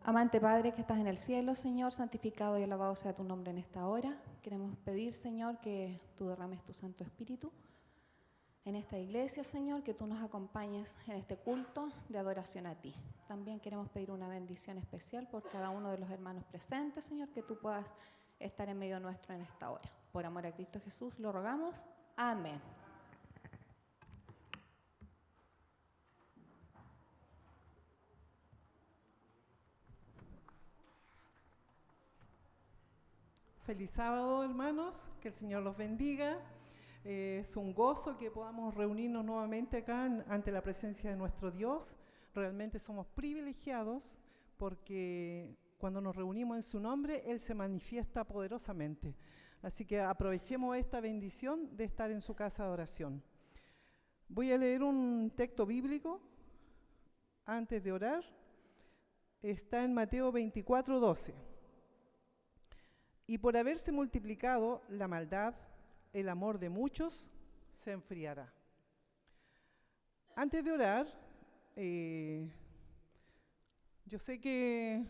Amante Padre que estás en el cielo, Señor, santificado y alabado sea tu nombre en esta hora. Queremos pedir, Señor, que tú derrames tu Santo Espíritu en esta iglesia, Señor, que tú nos acompañes en este culto de adoración a ti. También queremos pedir una bendición especial por cada uno de los hermanos presentes, Señor, que tú puedas estar en medio nuestro en esta hora. Por amor a Cristo Jesús lo rogamos. Amén. Feliz sábado, hermanos, que el Señor los bendiga. Es un gozo que podamos reunirnos nuevamente acá ante la presencia de nuestro Dios. Realmente somos privilegiados porque cuando nos reunimos en su nombre, Él se manifiesta poderosamente. Así que aprovechemos esta bendición de estar en su casa de oración. Voy a leer un texto bíblico antes de orar. Está en Mateo 24:12. Y por haberse multiplicado la maldad, el amor de muchos se enfriará. Antes de orar, yo sé que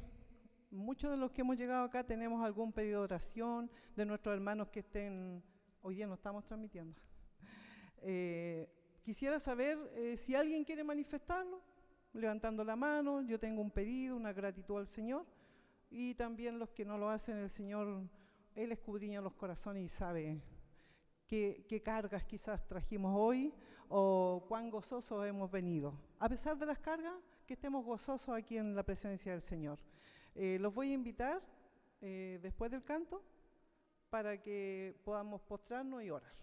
muchos de los que hemos llegado acá tenemos algún pedido de oración de nuestros hermanos que estén, hoy día no estamos transmitiendo. Quisiera saber si alguien quiere manifestarlo, levantando la mano. Yo tengo un pedido, una gratitud al Señor. Y también los que no lo hacen, el Señor, Él escudriña los corazones y sabe qué cargas quizás trajimos hoy o cuán gozosos hemos venido. A pesar de las cargas, que estemos gozosos aquí en la presencia del Señor. Los voy a invitar después del canto para que podamos postrarnos y orar.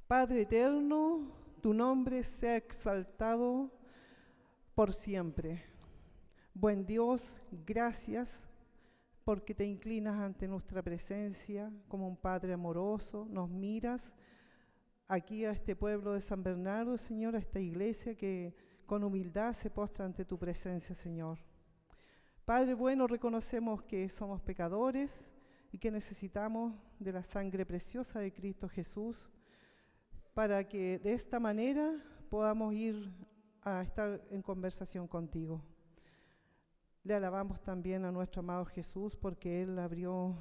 Padre eterno, tu nombre sea exaltado por siempre. Buen Dios, gracias porque te inclinas ante nuestra presencia como un Padre amoroso, nos miras aquí a este pueblo de San Bernardo, Señor, a esta iglesia que con humildad se postra ante tu presencia, Señor. Padre bueno, reconocemos que somos pecadores y que necesitamos de la sangre preciosa de Cristo Jesús para que de esta manera podamos ir a estar en conversación contigo. Le alabamos también a nuestro amado Jesús porque Él abrió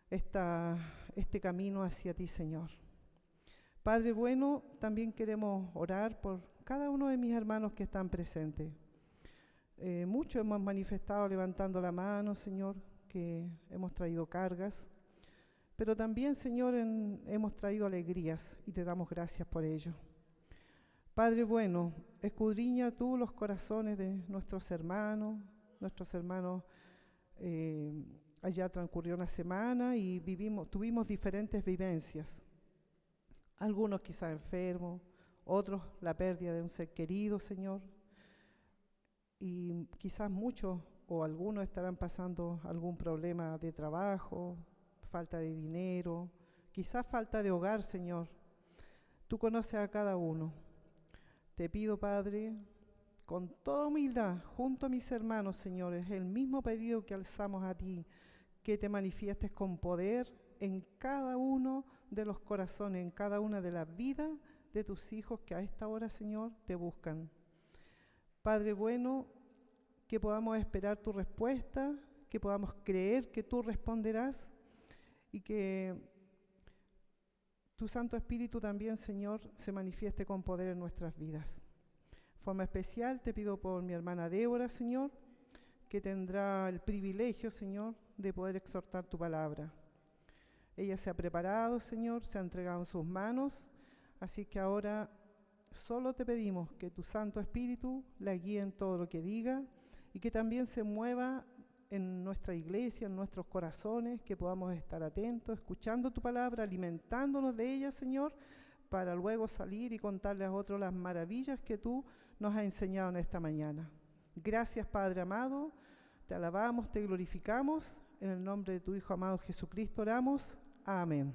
este camino hacia ti, Señor. Padre bueno, también queremos orar por cada uno de mis hermanos que están presentes. Muchos hemos manifestado levantando la mano, Señor, que hemos traído cargas, pero también, Señor, hemos traído alegrías y te damos gracias por ello. Padre bueno, escudriña tú los corazones de nuestros hermanos. Allá transcurrió una semana y tuvimos diferentes vivencias. Algunos quizás enfermos, otros la pérdida de un ser querido, Señor. Y quizás muchos o algunos estarán pasando algún problema de trabajo, falta de dinero, quizás falta de hogar, Señor. Tú conoces a cada uno. Te pido, Padre, con toda humildad, junto a mis hermanos, Señor, es el mismo pedido que alzamos a ti, que te manifiestes con poder en cada uno de los corazones, en cada una de las vidas de tus hijos que a esta hora, Señor, te buscan. Padre bueno, que podamos esperar tu respuesta, que podamos creer que tú responderás y que tu Santo Espíritu también, Señor, se manifieste con poder en nuestras vidas. De forma especial te pido por mi hermana Débora, Señor, que tendrá el privilegio, Señor, de poder exhortar tu palabra. Ella se ha preparado, Señor, se ha entregado en sus manos, así que ahora solo te pedimos que tu Santo Espíritu la guíe en todo lo que diga y que también se mueva en nuestra iglesia, en nuestros corazones, que podamos estar atentos, escuchando tu palabra, alimentándonos de ella, Señor, para luego salir y contarles a otros las maravillas que tú nos has enseñado en esta mañana. Gracias, Padre amado, te alabamos, te glorificamos, en el nombre de tu Hijo amado Jesucristo oramos. Amén.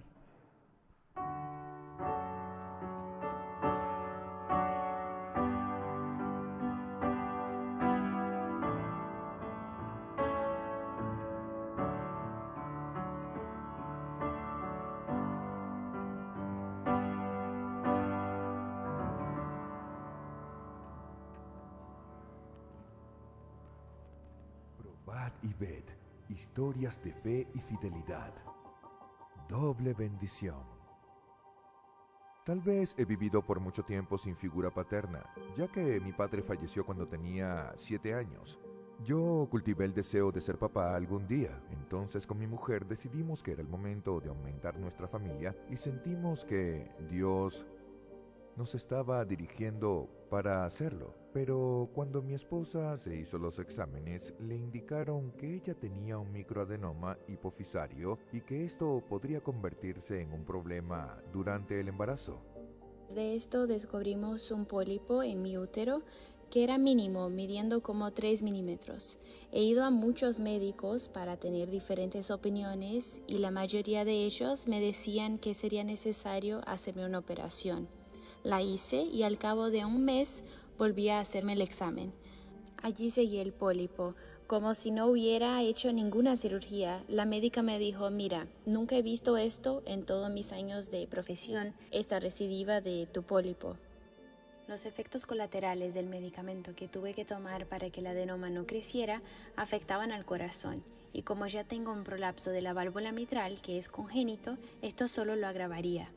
Probad y ved, historias de fe y fidelidad. Doble bendición. Tal vez he vivido por mucho tiempo sin figura paterna, ya que mi padre falleció cuando tenía 7 años. Yo cultivé el deseo de ser papá algún día, entonces con mi mujer decidimos que era el momento de aumentar nuestra familia y sentimos que Dios nos estaba dirigiendo para hacerlo. Pero cuando mi esposa se hizo los exámenes, le indicaron que ella tenía un microadenoma hipofisario y que esto podría convertirse en un problema durante el embarazo. De esto descubrimos un pólipo en mi útero que era mínimo, midiendo como 3 milímetros. He ido a muchos médicos para tener diferentes opiniones y la mayoría de ellos me decían que sería necesario hacerme una operación. La hice y al cabo de un mes volví a hacerme el examen. Allí seguí el pólipo, como si no hubiera hecho ninguna cirugía. La médica me dijo, mira, nunca he visto esto en todos mis años de profesión, esta recidiva de tu pólipo. Los efectos colaterales del medicamento que tuve que tomar para que el adenoma no creciera afectaban al corazón. Y como ya tengo un prolapso de la válvula mitral que es congénito, esto solo lo agravaría.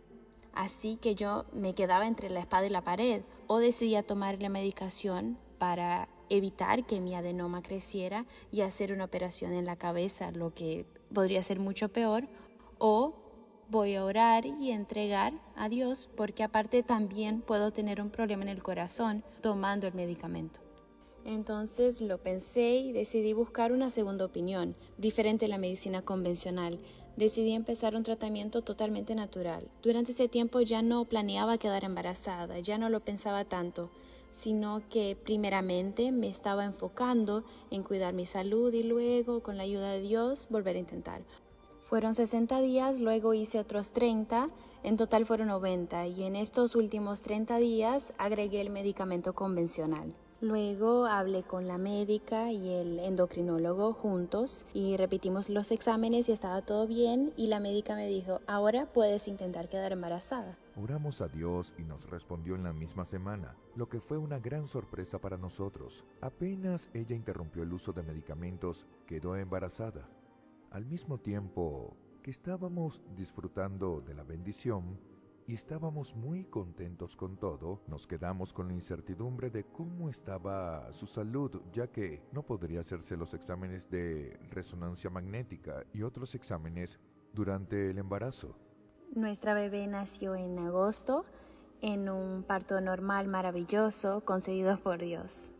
Así que yo me quedaba entre la espada y la pared, o decidía tomar la medicación para evitar que mi adenoma creciera y hacer una operación en la cabeza, lo que podría ser mucho peor, o voy a orar y entregar a Dios, porque aparte también puedo tener un problema en el corazón tomando el medicamento. Entonces lo pensé y decidí buscar una segunda opinión, diferente a la medicina convencional. Decidí empezar un tratamiento totalmente natural. Durante ese tiempo ya no planeaba quedar embarazada, ya no lo pensaba tanto, sino que primeramente me estaba enfocando en cuidar mi salud y luego, con la ayuda de Dios, volver a intentar. Fueron 60 días, luego hice otros 30, en total fueron 90 y en estos últimos 30 días agregué el medicamento convencional. Luego hablé con la médica y el endocrinólogo juntos y repetimos los exámenes y estaba todo bien y la médica me dijo, ahora puedes intentar quedar embarazada. Oramos a Dios y nos respondió en la misma semana, lo que fue una gran sorpresa para nosotros. Apenas ella interrumpió el uso de medicamentos, quedó embarazada. Al mismo tiempo que estábamos disfrutando de la bendición y estábamos muy contentos con todo, nos quedamos con la incertidumbre de cómo estaba su salud, ya que no podría hacerse los exámenes de resonancia magnética y otros exámenes durante el embarazo. Nuestra bebé nació en agosto en un parto normal maravilloso concedido por Dios.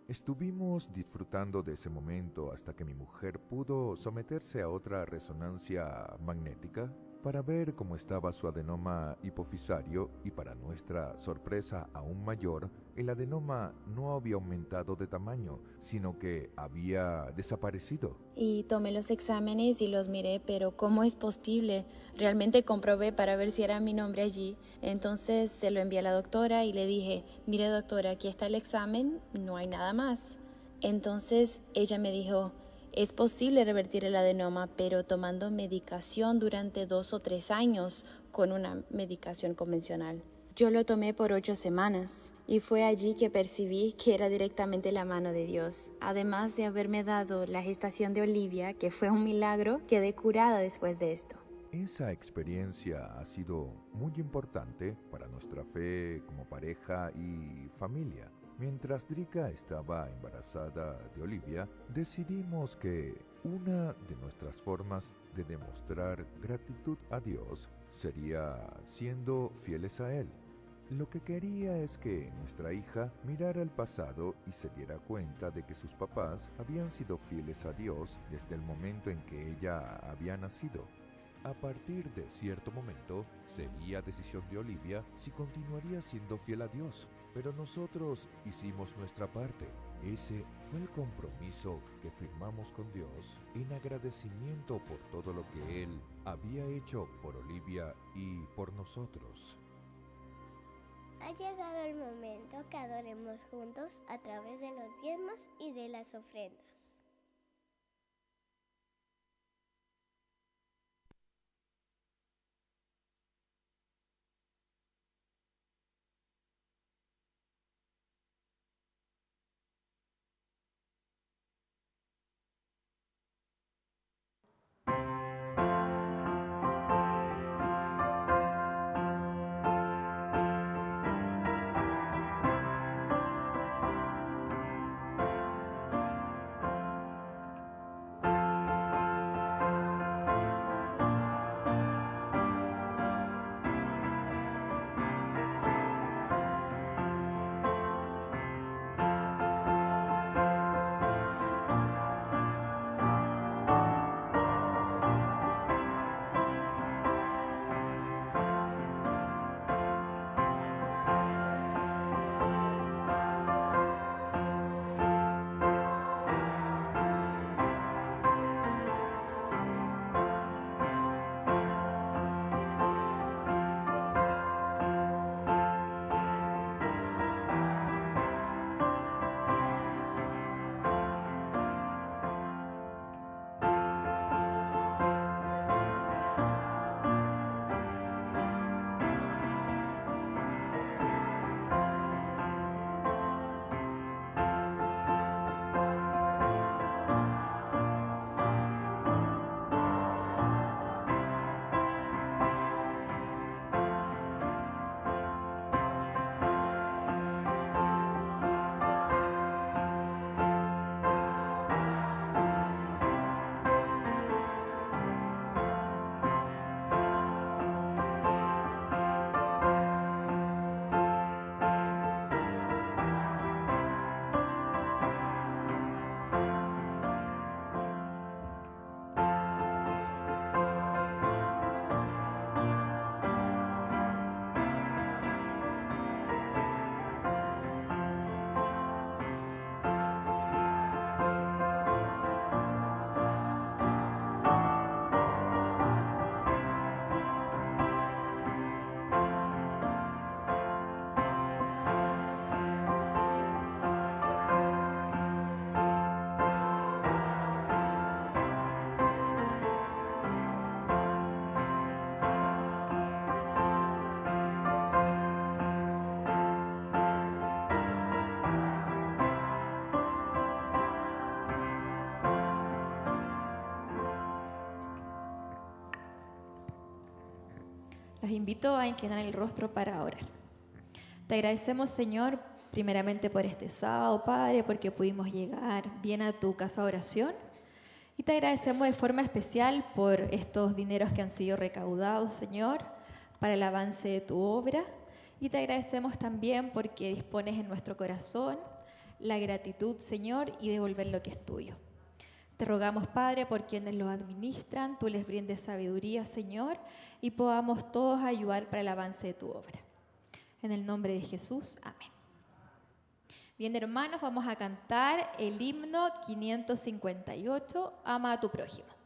Estuvimos disfrutando de ese momento hasta que mi mujer pudo someterse a otra resonancia magnética para ver cómo estaba su adenoma hipofisario y para nuestra sorpresa aún mayor, el adenoma no había aumentado de tamaño, sino que había desaparecido. Y tomé los exámenes y los miré, pero ¿cómo es posible? Realmente comprobé para ver si era mi nombre allí. Entonces se lo envié a la doctora y le dije, mire doctora, aquí está el examen, no hay nada más. Entonces ella me dijo, es posible revertir el adenoma, pero tomando medicación durante 2 o 3 años con una medicación convencional. Yo lo tomé por 8 semanas y fue allí que percibí que era directamente la mano de Dios. Además de haberme dado la gestación de Olivia, que fue un milagro, quedé curada después de esto. Esa experiencia ha sido muy importante para nuestra fe como pareja y familia. Mientras Drika estaba embarazada de Olivia, decidimos que una de nuestras formas de demostrar gratitud a Dios sería siendo fieles a Él. Lo que quería es que nuestra hija mirara al pasado y se diera cuenta de que sus papás habían sido fieles a Dios desde el momento en que ella había nacido. A partir de cierto momento, sería decisión de Olivia si continuaría siendo fiel a Dios, pero nosotros hicimos nuestra parte. Ese fue el compromiso que firmamos con Dios en agradecimiento por todo lo que Él había hecho por Olivia y por nosotros. Ha llegado el momento que adoremos juntos a través de los diezmos y de las ofrendas. Los invito a inclinar el rostro para orar. Te agradecemos, Señor, primeramente por este sábado, Padre, porque pudimos llegar bien a tu casa de oración. Y te agradecemos de forma especial por estos dineros que han sido recaudados, Señor, para el avance de tu obra. Y te agradecemos también porque dispones en nuestro corazón la gratitud, Señor, y devolver lo que es tuyo. Te rogamos, Padre, por quienes lo administran, tú les brindes sabiduría, Señor, y podamos todos ayudar para el avance de tu obra. En el nombre de Jesús, amén. Bien, hermanos, vamos a cantar el himno 558, Ama a tu prójimo.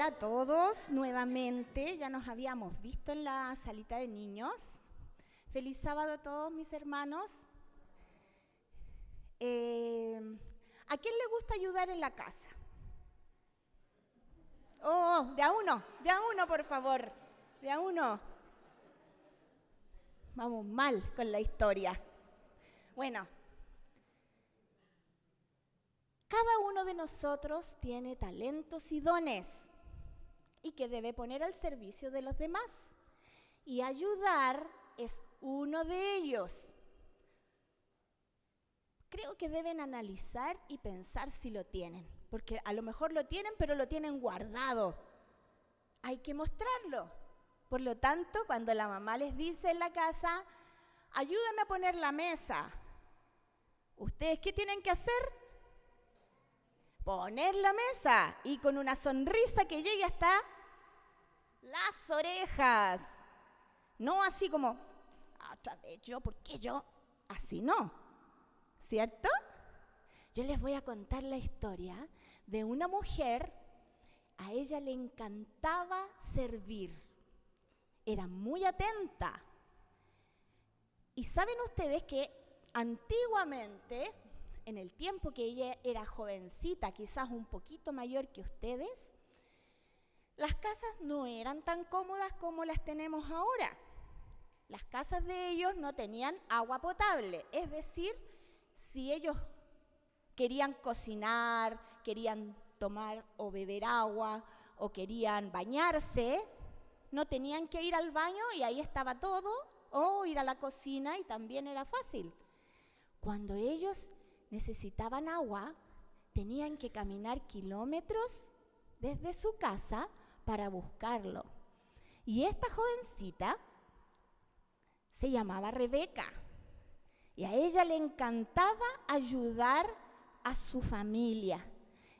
Hola a todos, nuevamente, ya nos habíamos visto en la salita de niños. Feliz sábado a todos mis hermanos. ¿A quién le gusta ayudar en la casa? Oh, de a uno, por favor, de a uno. Vamos mal con la historia. Bueno, cada uno de nosotros tiene talentos y dones y que debe poner al servicio de los demás. Y ayudar es uno de ellos. Creo que deben analizar y pensar si lo tienen, porque a lo mejor lo tienen, pero lo tienen guardado. Hay que mostrarlo. Por lo tanto, cuando la mamá les dice en la casa, ayúdame a poner la mesa, ¿ustedes qué tienen que hacer? Poner la mesa y con una sonrisa que llegue hasta las orejas. No así como, otra vez yo, ¿por qué yo? Así no, ¿cierto? Yo les voy a contar la historia de una mujer, a ella le encantaba servir, era muy atenta. Y saben ustedes que antiguamente, en el tiempo que ella era jovencita, quizás un poquito mayor que ustedes, las casas no eran tan cómodas como las tenemos ahora. Las casas de ellos no tenían agua potable, es decir, si ellos querían cocinar, querían tomar o beber agua o querían bañarse, no tenían que ir al baño y ahí estaba todo, o ir a la cocina y también era fácil. Cuando ellos necesitaban agua, tenían que caminar kilómetros desde su casa para buscarlo. Y esta jovencita se llamaba Rebeca. Y a ella le encantaba ayudar a su familia.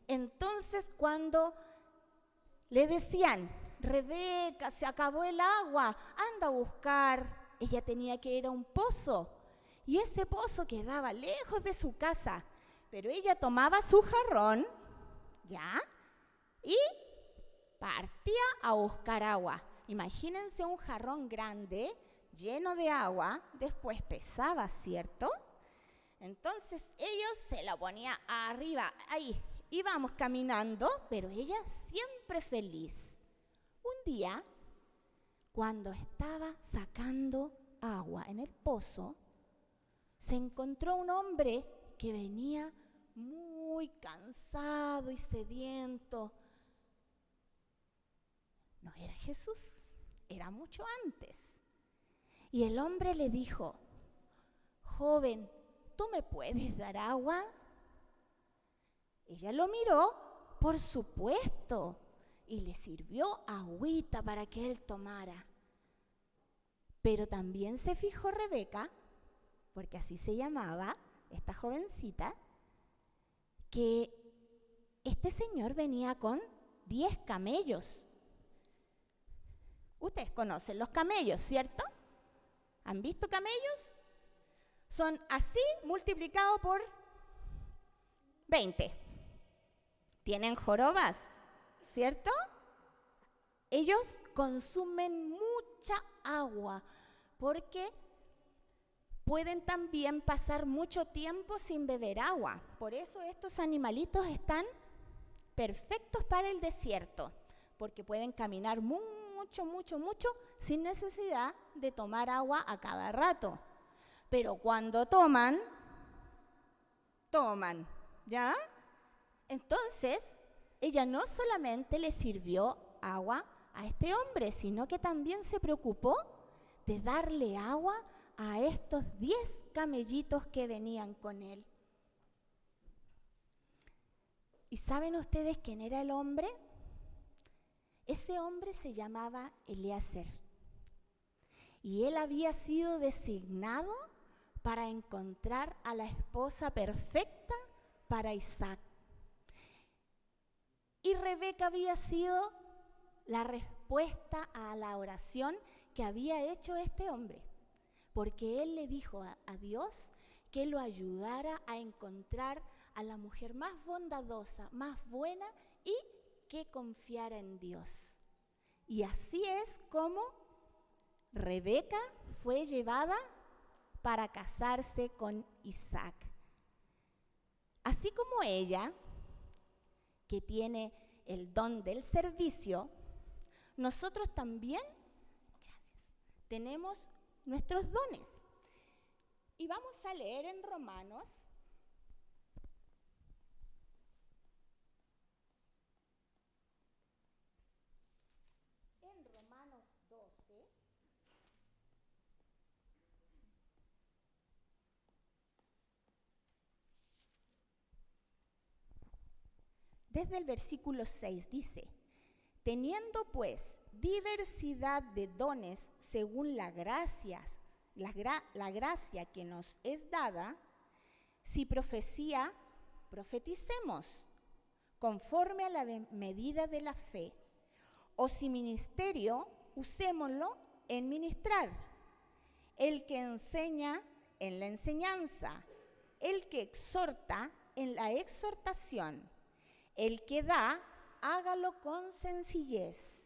Entonces, cuando le decían, Rebeca, se acabó el agua, anda a buscar, ella tenía que ir a un pozo. Y ese pozo quedaba lejos de su casa, pero ella tomaba su jarrón, ¿ya? Y partía a buscar agua. Imagínense un jarrón grande, lleno de agua, después pesaba, ¿cierto? Entonces ellos se la ponían arriba, ahí, íbamos caminando, pero ella siempre feliz. Un día, cuando estaba sacando agua en el pozo, se encontró un hombre que venía muy cansado y sediento. No era Jesús, era mucho antes. Y el hombre le dijo, joven, ¿tú me puedes dar agua? Ella lo miró, por supuesto, y le sirvió agüita para que él tomara. Pero también se fijó Rebeca, porque así se llamaba esta jovencita, que este señor venía con 10 camellos. Ustedes conocen los camellos, ¿cierto? ¿Han visto camellos? Son así multiplicados por 20. Tienen jorobas, ¿cierto? Ellos consumen mucha agua porque pueden también pasar mucho tiempo sin beber agua. Por eso estos animalitos están perfectos para el desierto, porque pueden caminar mucho sin necesidad de tomar agua a cada rato. Pero cuando toman, ¿ya? Entonces, ella no solamente le sirvió agua a este hombre, sino que también se preocupó de darle agua a estos 10 camellitos que venían con él. ¿Y saben ustedes quién era el hombre? Ese hombre se llamaba Eliezer. Y él había sido designado para encontrar a la esposa perfecta para Isaac. Y Rebeca había sido la respuesta a la oración que había hecho este hombre, porque él le dijo a Dios que lo ayudara a encontrar a la mujer más bondadosa, más buena y que confiara en Dios. Y así es como Rebeca fue llevada para casarse con Isaac. Así como ella, que tiene el don del servicio, nosotros también tenemos nuestros dones. Y vamos a leer en Romanos. En Romanos 12. Desde el versículo 6 dice: teniendo pues diversidad de dones según la gracia que nos es dada, si profecía, profeticemos conforme a la medida de la fe, o si ministerio, usémoslo en ministrar, el que enseña en la enseñanza, el que exhorta en la exhortación, el que da, hágalo con sencillez,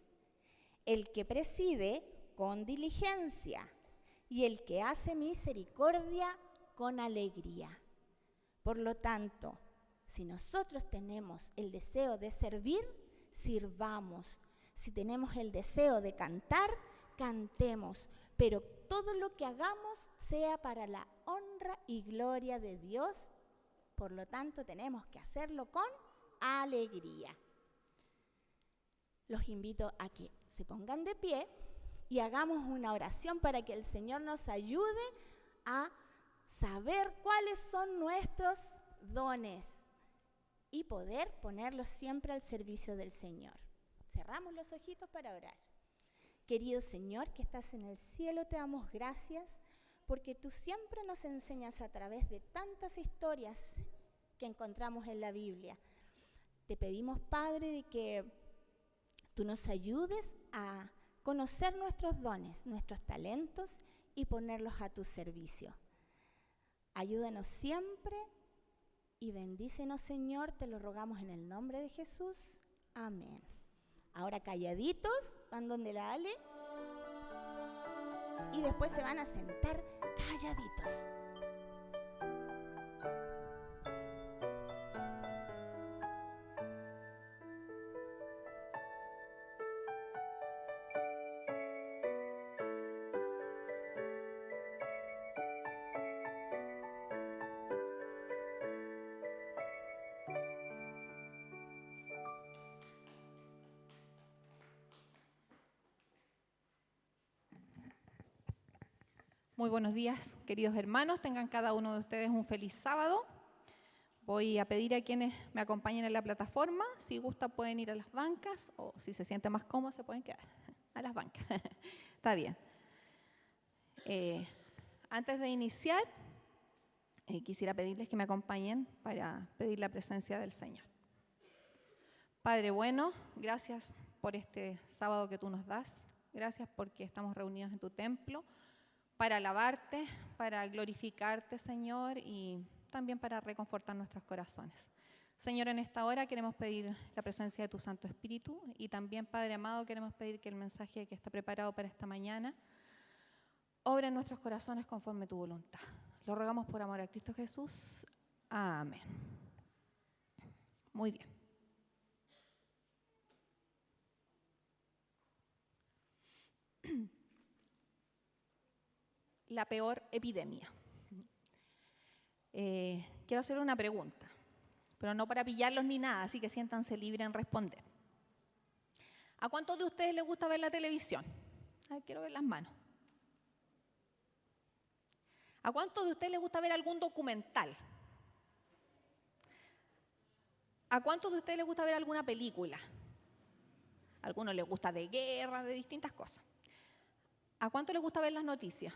el que preside con diligencia, y el que hace misericordia con alegría. Por lo tanto, si nosotros tenemos el deseo de servir, sirvamos. Si tenemos el deseo de cantar, cantemos. Pero todo lo que hagamos sea para la honra y gloria de Dios. Por lo tanto, tenemos que hacerlo con alegría. Los invito a que se pongan de pie y hagamos una oración para que el Señor nos ayude a saber cuáles son nuestros dones y poder ponerlos siempre al servicio del Señor. Cerramos los ojitos para orar. Querido Señor, que estás en el cielo, te damos gracias porque tú siempre nos enseñas a través de tantas historias que encontramos en la Biblia. Te pedimos, Padre, de que tú nos ayudes a conocer nuestros dones, nuestros talentos y ponerlos a tu servicio. Ayúdanos siempre y bendícenos, Señor, te lo rogamos en el nombre de Jesús. Amén. Ahora calladitos, van donde la Ale y después se van a sentar calladitos. Muy buenos días, queridos hermanos. Tengan cada uno de ustedes un feliz sábado. Voy a pedir a quienes me acompañen en la plataforma, si gusta pueden ir a las bancas o si se sienten más cómodos se pueden quedar a las bancas. Está bien. Antes de iniciar, quisiera pedirles que me acompañen para pedir la presencia del Señor. Padre bueno, gracias por este sábado que tú nos das. Gracias porque estamos reunidos en tu templo para alabarte, para glorificarte, Señor, y también para reconfortar nuestros corazones. Señor, en esta hora queremos pedir la presencia de tu Santo Espíritu y también, Padre amado, queremos pedir que el mensaje que está preparado para esta mañana obra en nuestros corazones conforme tu voluntad. Lo rogamos por amor a Cristo Jesús. Amén. Muy bien. La peor epidemia. Quiero hacer una pregunta, pero no para pillarlos ni nada, así que siéntanse libres en responder. ¿A cuántos de ustedes les gusta ver la televisión? A ver, quiero ver las manos. ¿A cuántos de ustedes les gusta ver algún documental? ¿A cuántos de ustedes les gusta ver alguna película? A algunos les gusta de guerra, de distintas cosas. ¿A cuántos les gusta ver las noticias?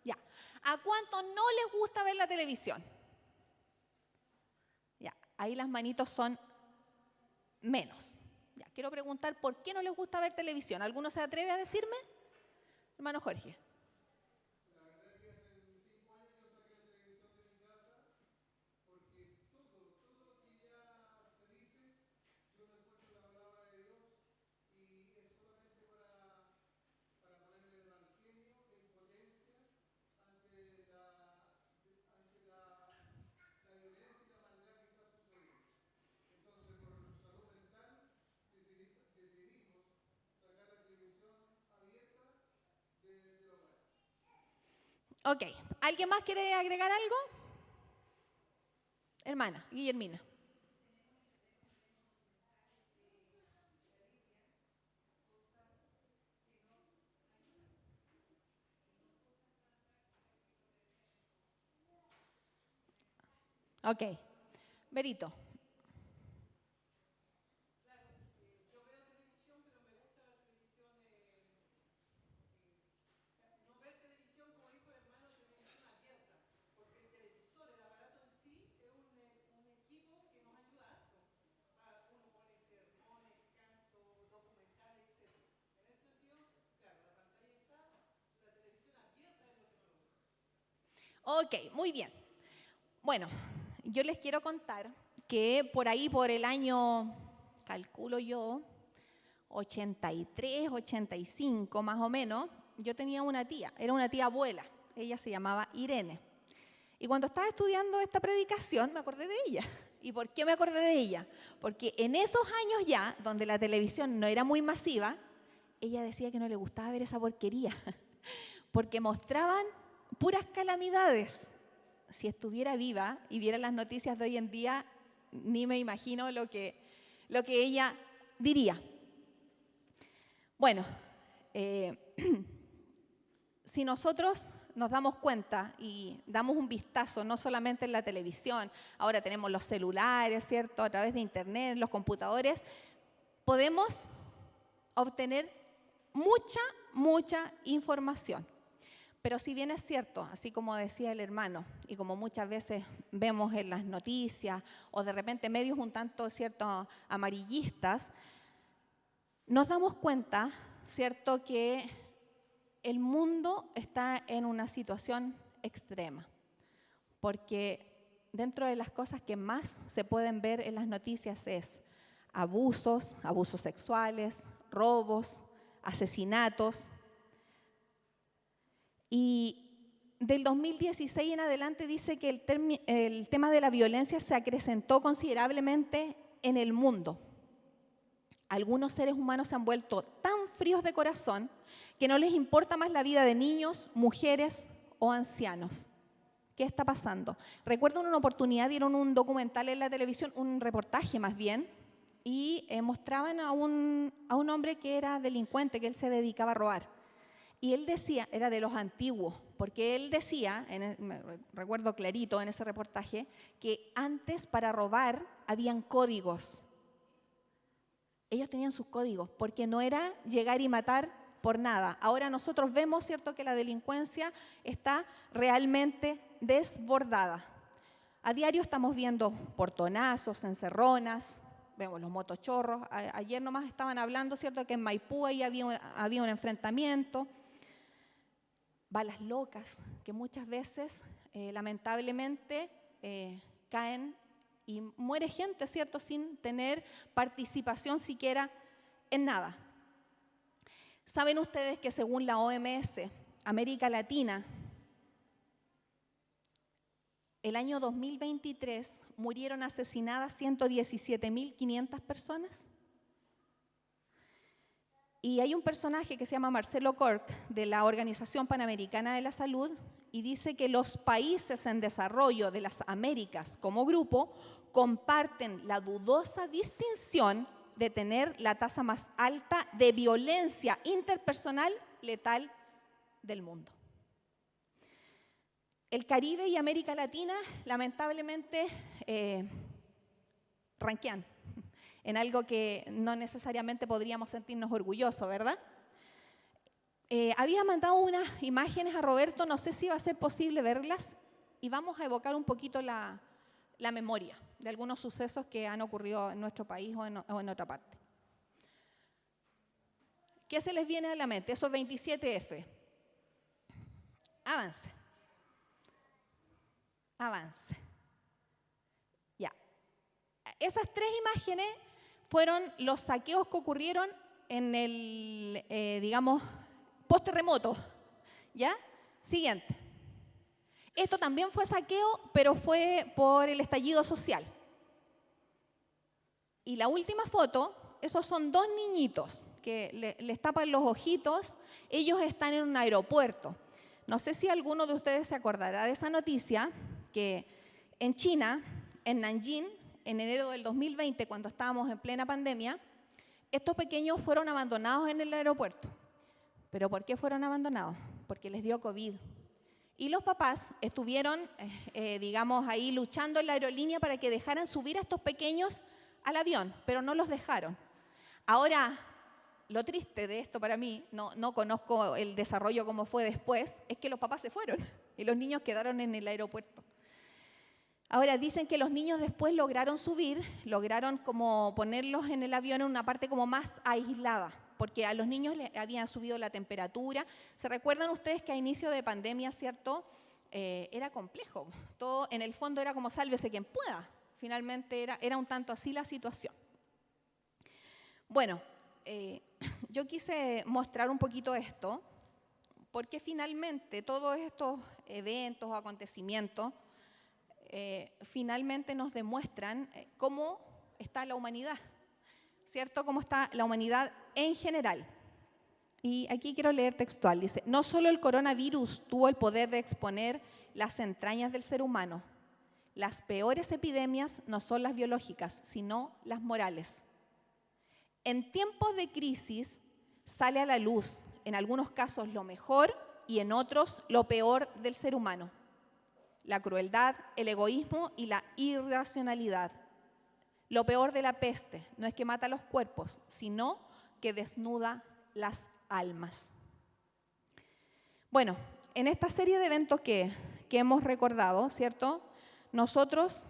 Ya. ¿A cuántos no les gusta ver la televisión? Ya. Ahí las manitos son menos. Ya. Quiero preguntar, ¿por qué no les gusta ver televisión? ¿Alguno se atreve a decirme? Hermano Jorge. La verdad es que hace 5 años yo saqué la televisión de mi casa porque todo lo que ya Ok, ¿alguien más quiere agregar algo? Hermana, Guillermina. Ok, Berito. Ok, muy bien. Bueno, yo les quiero contar que por ahí, por el año, calculo yo, 83, 85 más o menos, yo tenía una tía, era una tía abuela, ella se llamaba Irene. Y cuando estaba estudiando esta predicación me acordé de ella. ¿Y por qué me acordé de ella? Porque en esos años ya, donde la televisión no era muy masiva, ella decía que no le gustaba ver esa porquería, porque mostraban puras calamidades. Si estuviera viva y viera las noticias de hoy en día, ni me imagino lo que ella diría. Bueno, si nosotros nos damos cuenta y damos un vistazo, no solamente en la televisión, ahora tenemos los celulares, ¿cierto? A través de internet, los computadores, podemos obtener mucha información. Pero si bien es cierto, así como decía el hermano, y como muchas veces vemos en las noticias, o de repente medios un tanto, ¿cierto?, amarillistas, nos damos cuenta, ¿cierto?, que el mundo está en una situación extrema, porque dentro de las cosas que más se pueden ver en las noticias es abusos sexuales, robos, asesinatos. Y del 2016 en adelante dice que el tema de la violencia se acrecentó considerablemente en el mundo. Algunos seres humanos se han vuelto tan fríos de corazón que no les importa más la vida de niños, mujeres o ancianos. ¿Qué está pasando? Recuerdo en una oportunidad dieron un documental en la televisión, un reportaje más bien, y mostraban a un hombre que era delincuente, que él se dedicaba a robar. Y él decía, era de los antiguos, porque él decía, me recuerdo clarito en ese reportaje, que antes para robar habían códigos. Ellos tenían sus códigos, porque no era llegar y matar por nada. Ahora nosotros vemos, ¿cierto?, que la delincuencia está realmente desbordada. A diario estamos viendo portonazos, encerronas, vemos los motochorros. Ayer nomás estaban hablando, ¿cierto?, que en Maipú ahí había un enfrentamiento. Balas locas, que muchas veces, lamentablemente, caen y muere gente, ¿cierto?, sin tener participación siquiera en nada. ¿Saben ustedes que según la OMS, América Latina, el año 2023 murieron asesinadas 117.500 personas? Y hay un personaje que se llama Marcelo Cork, de la Organización Panamericana de la Salud, y dice que los países en desarrollo de las Américas como grupo comparten la dudosa distinción de tener la tasa más alta de violencia interpersonal letal del mundo. El Caribe y América Latina, lamentablemente, ranquean en algo que no necesariamente podríamos sentirnos orgullosos, ¿verdad? Había mandado unas imágenes a Roberto, no sé si va a ser posible verlas, y vamos a evocar un poquito la memoria de algunos sucesos que han ocurrido en nuestro país o en otra parte. ¿Qué se les viene a la mente? Esos 27F. Avance. Avance. Ya. Esas tres imágenes fueron los saqueos que ocurrieron en el, post-terremoto. ¿Ya? Siguiente. Esto también fue saqueo, pero fue por el estallido social. Y la última foto, esos son dos niñitos que les tapan los ojitos. Ellos están en un aeropuerto. no sé si alguno de ustedes se acordará de esa noticia, que en China, en Nanjing, en enero del 2020, cuando estábamos en plena pandemia, estos pequeños fueron abandonados en el aeropuerto. ¿Pero por qué fueron abandonados? Porque les dio COVID. Y los papás estuvieron, digamos, ahí luchando en la aerolínea para que dejaran subir a estos pequeños al avión, pero no los dejaron. Ahora, lo triste de esto para mí, no conozco el desarrollo como fue después, es que los papás se fueron y los niños quedaron en el aeropuerto. Ahora, dicen que los niños después lograron subir, lograron como ponerlos en el avión en una parte como más aislada, porque a los niños les habían subido la temperatura. ¿Se recuerdan ustedes que a inicio de pandemia, cierto, era complejo? Todo en el fondo era como sálvese quien pueda. Finalmente era un tanto así la situación. Bueno, yo quise mostrar un poquito esto, porque finalmente todos estos eventos o acontecimientos finalmente nos demuestran cómo está la humanidad, ¿cierto? Cómo está la humanidad en general. Y aquí quiero leer textual, dice, no solo el coronavirus tuvo el poder de exponer las entrañas del ser humano, las peores epidemias no son las biológicas, sino las morales. En tiempos de crisis sale a la luz, en algunos casos lo mejor y en otros lo peor del ser humano. La crueldad, el egoísmo y la irracionalidad. Lo peor de la peste no es que mata los cuerpos, sino que desnuda las almas. Bueno, en esta serie de eventos que hemos recordado, ¿cierto? Nosotros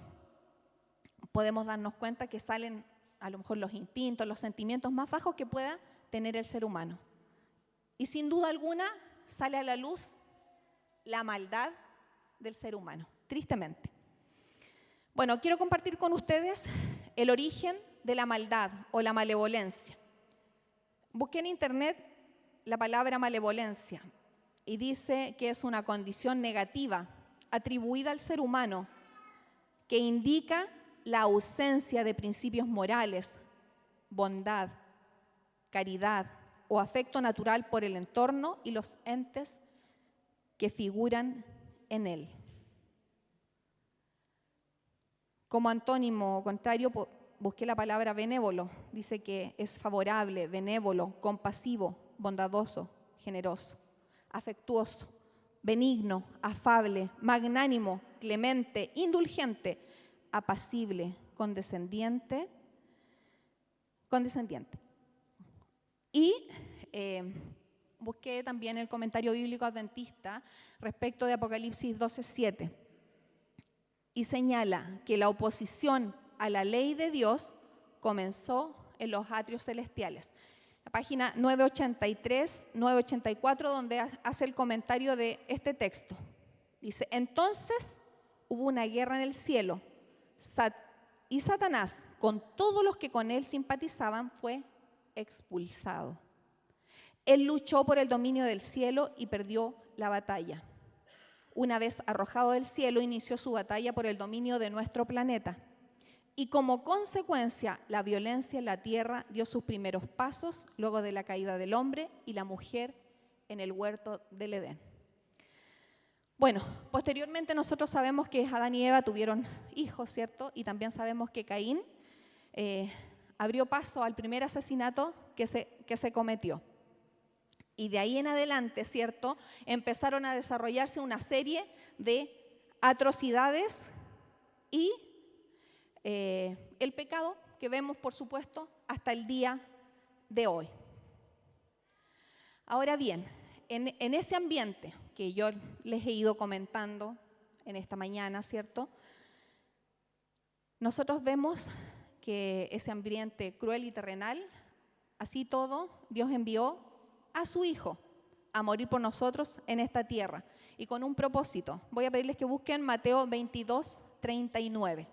podemos darnos cuenta que salen a lo mejor los instintos, los sentimientos más bajos que pueda tener el ser humano. Y sin duda alguna sale a la luz la maldad del ser humano, tristemente. Bueno, quiero compartir con ustedes el origen de la maldad o la malevolencia. Busqué en internet la palabra malevolencia y dice que es una condición negativa atribuida al ser humano que indica la ausencia de principios morales, bondad, caridad o afecto natural por el entorno y los entes que figuran en él. Como antónimo o contrario, busqué la palabra benévolo. Dice que es favorable, benévolo, compasivo, bondadoso, generoso, afectuoso, benigno, afable, magnánimo, clemente, indulgente, apacible, condescendiente. Y busqué también el comentario bíblico adventista respecto de Apocalipsis 12:7 y señala que la oposición a la ley de Dios comenzó en los atrios celestiales. La página 983, 984, donde hace el comentario de este texto. Dice, entonces hubo una guerra en el cielo y Satanás, con todos los que con él simpatizaban, fue expulsado. Él luchó por el dominio del cielo y perdió la batalla. Una vez arrojado del cielo, inició su batalla por el dominio de nuestro planeta. Y como consecuencia, la violencia en la tierra dio sus primeros pasos luego de la caída del hombre y la mujer en el huerto del Edén. Bueno, posteriormente nosotros sabemos que Adán y Eva tuvieron hijos, ¿cierto? Y también sabemos que Caín abrió paso al primer asesinato que se cometió. Y de ahí en adelante, ¿cierto? Empezaron a desarrollarse una serie de atrocidades y el pecado que vemos, por supuesto, hasta el día de hoy. Ahora bien, en ese ambiente que yo les he ido comentando en esta mañana, ¿cierto? Nosotros vemos que ese ambiente cruel y terrenal, así todo, Dios envió a su Hijo a morir por nosotros en esta tierra y con un propósito. Voy a pedirles que busquen Mateo 22:39.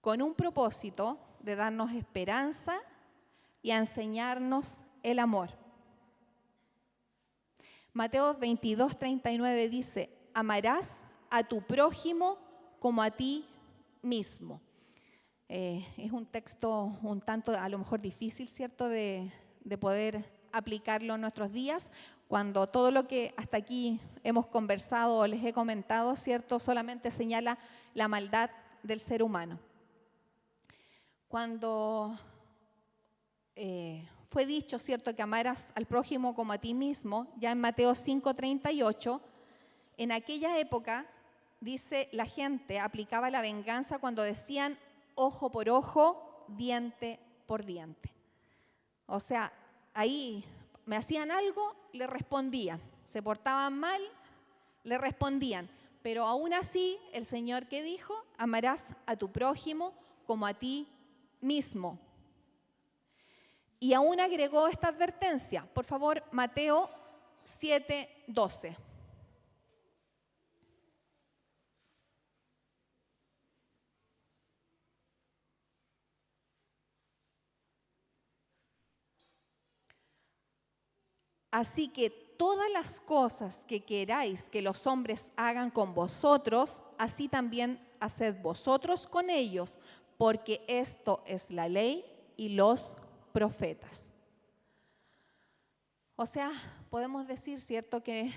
Con un propósito de darnos esperanza y a enseñarnos el amor. Mateo 22:39 dice, amarás a tu prójimo como a ti mismo. Es un texto un tanto a lo mejor difícil, ¿cierto?, de poder aplicarlo en nuestros días. cuando todo lo que hasta aquí hemos conversado o les he comentado, ¿cierto?, solamente señala la maldad del ser humano. Cuando fue dicho, ¿cierto?, que amaras al prójimo como a ti mismo, ya en Mateo 5:38, en aquella época, dice, la gente aplicaba la venganza cuando decían ojo por ojo, diente por diente. O sea, ahí me hacían algo, le respondían. Se portaban mal, le respondían. Pero aún así, el Señor, ¿qué dijo? Amarás a tu prójimo como a ti mismo. Y aún agregó esta advertencia. Por favor, Mateo 7:12. Así que todas las cosas que queráis que los hombres hagan con vosotros, así también haced vosotros con ellos, porque esto es la ley y los profetas. O sea, podemos decir, ¿cierto?, que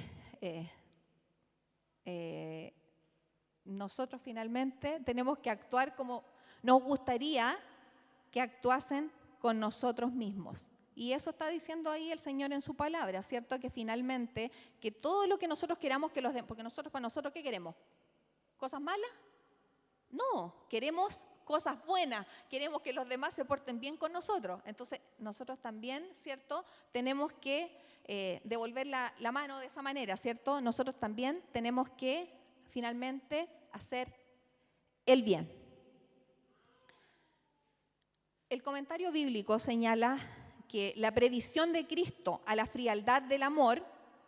nosotros finalmente tenemos que actuar como nos gustaría que actuasen con nosotros mismos. Y eso está diciendo ahí el Señor en su palabra, ¿cierto? Que finalmente, que todo lo que nosotros queramos que los den, porque nosotros, para nosotros, ¿qué queremos? ¿Cosas malas? No, queremos cosas buenas, queremos que los demás se porten bien con nosotros. Entonces, nosotros también, ¿cierto?, tenemos que devolver la mano de esa manera, ¿cierto? Nosotros también tenemos que, finalmente, hacer el bien. El comentario bíblico señala que la previsión de Cristo a la frialdad del amor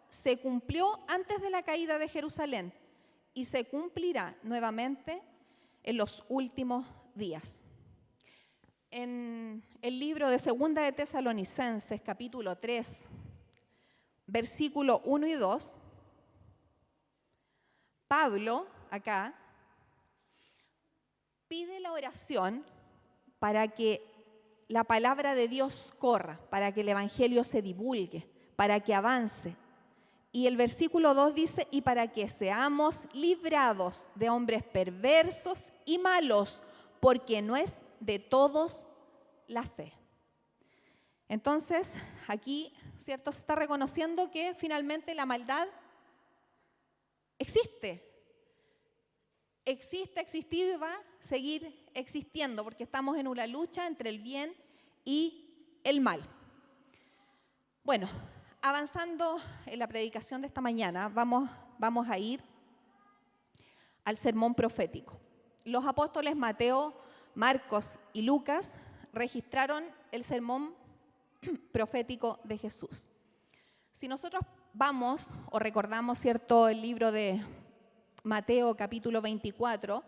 se cumplió antes de la caída de Jerusalén y se cumplirá nuevamente en los últimos días. En el libro de Segunda de Tesalonicenses, capítulo 3, versículo 1 y 2, Pablo, acá, pide la oración para que la palabra de Dios corra, para que el evangelio se divulgue, para que avance. Y el versículo 2 dice, y para que seamos librados de hombres perversos y malos, porque no es de todos la fe. Entonces, aquí, ¿cierto?, se está reconociendo que finalmente la maldad existe. Existe, ha existido y va a seguir existiendo, porque estamos en una lucha entre el bien y el mal. Bueno, avanzando en la predicación de esta mañana, vamos a ir al sermón profético. Los apóstoles Mateo, Marcos y Lucas registraron el sermón profético de Jesús. Si nosotros vamos o recordamos, ¿cierto?, el libro de Mateo capítulo 24,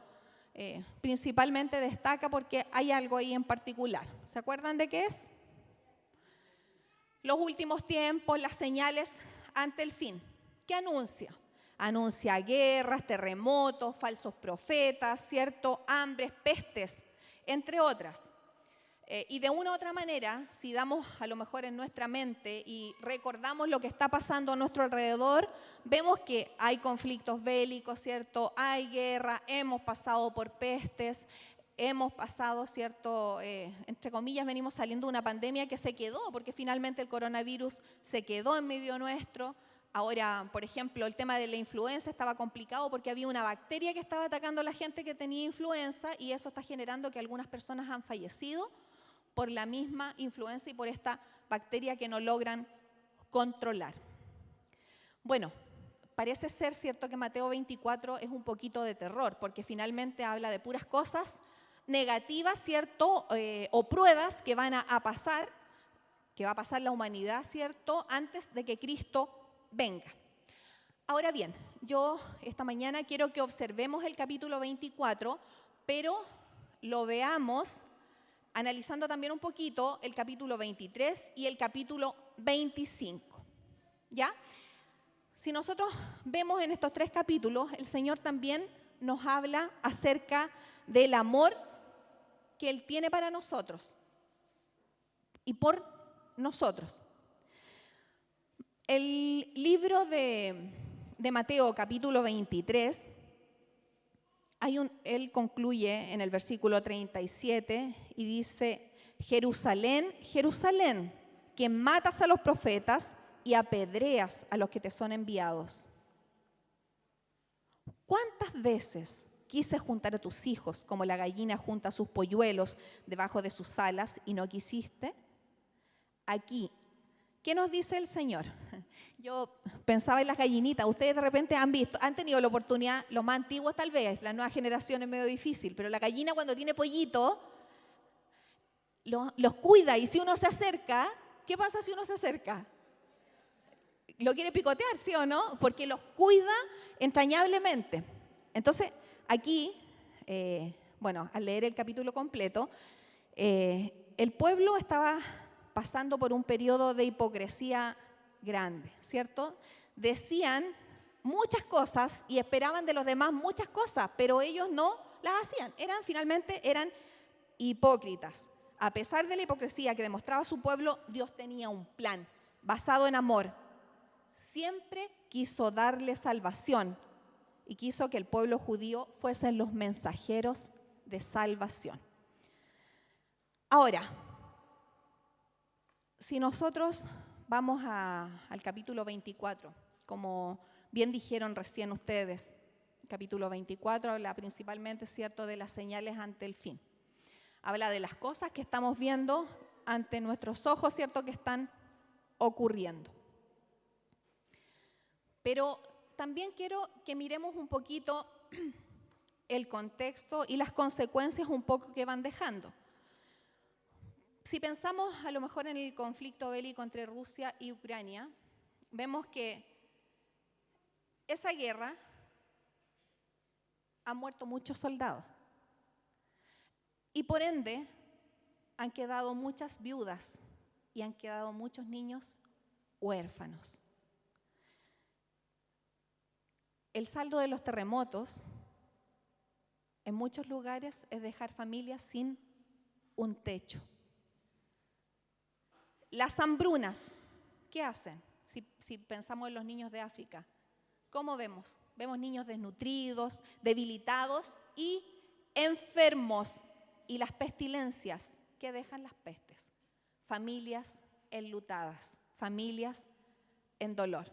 principalmente destaca porque hay algo ahí en particular. ¿Se acuerdan de qué es? Los últimos tiempos, las señales ante el fin. ¿Qué anuncia? Anuncia guerras, terremotos, falsos profetas, ¿cierto?, hambres, pestes, entre otras. Y de una u otra manera, si damos a lo mejor en nuestra mente y recordamos lo que está pasando a nuestro alrededor, vemos que hay conflictos bélicos, ¿cierto? Hay guerra, hemos pasado por pestes, hemos pasado, ¿cierto? Entre comillas, venimos saliendo de una pandemia que se quedó, porque finalmente el coronavirus se quedó en medio nuestro. Ahora, por ejemplo, el tema de la influenza estaba complicado porque había una bacteria que estaba atacando a la gente que tenía influenza y eso está generando que algunas personas han fallecido por la misma influenza y por esta bacteria que no logran controlar. Bueno, parece ser cierto que Mateo 24 es un poquito de terror, porque finalmente habla de puras cosas negativas, ¿cierto? O pruebas que van a pasar, que va a pasar la humanidad, ¿cierto?, antes de que Cristo venga. Ahora bien, yo esta mañana quiero que observemos el capítulo 24, pero lo veamos analizando también un poquito el capítulo 23 y el capítulo 25, ¿ya? Si nosotros vemos en estos tres capítulos, el Señor también nos habla acerca del amor que Él tiene para nosotros y por nosotros. El libro de Mateo, capítulo 23, él concluye en el versículo 37 y dice: Jerusalén, Jerusalén, que matas a los profetas y apedreas a los que te son enviados. ¿Cuántas veces quise juntar a tus hijos como la gallina junta sus polluelos debajo de sus alas y no quisiste? Aquí, ¿qué nos dice el Señor? Yo pensaba en las gallinitas. Ustedes de repente han tenido la oportunidad, los más antiguos tal vez, la nueva generación es medio difícil, pero la gallina cuando tiene pollito, los cuida, y si uno se acerca, ¿qué pasa si uno se acerca? Lo quiere picotear, ¿sí o no? Porque los cuida entrañablemente. Entonces, aquí, al leer el capítulo completo, el pueblo estaba pasando por un periodo de hipocresía grande, ¿cierto? Decían muchas cosas y esperaban de los demás muchas cosas, pero ellos no las hacían. Finalmente eran hipócritas. A pesar de la hipocresía que demostraba su pueblo, Dios tenía un plan basado en amor. Siempre quiso darle salvación y quiso que el pueblo judío fuesen los mensajeros de salvación. Ahora, si nosotros vamos al capítulo 24, como bien dijeron recién ustedes, el capítulo 24 habla principalmente, ¿cierto?, de las señales ante el fin. Habla de las cosas que estamos viendo ante nuestros ojos, ¿cierto?, que están ocurriendo. Pero también quiero que miremos un poquito el contexto y las consecuencias un poco que van dejando. Si pensamos a lo mejor en el conflicto bélico entre Rusia y Ucrania, vemos que esa guerra ha muerto muchos soldados y por ende han quedado muchas viudas y han quedado muchos niños huérfanos. El saldo de los terremotos en muchos lugares es dejar familias sin un techo. Las hambrunas, ¿qué hacen? Si pensamos en los niños de África, ¿cómo vemos? Vemos niños desnutridos, debilitados y enfermos. Y las pestilencias, ¿qué dejan las pestes? Familias enlutadas, familias en dolor.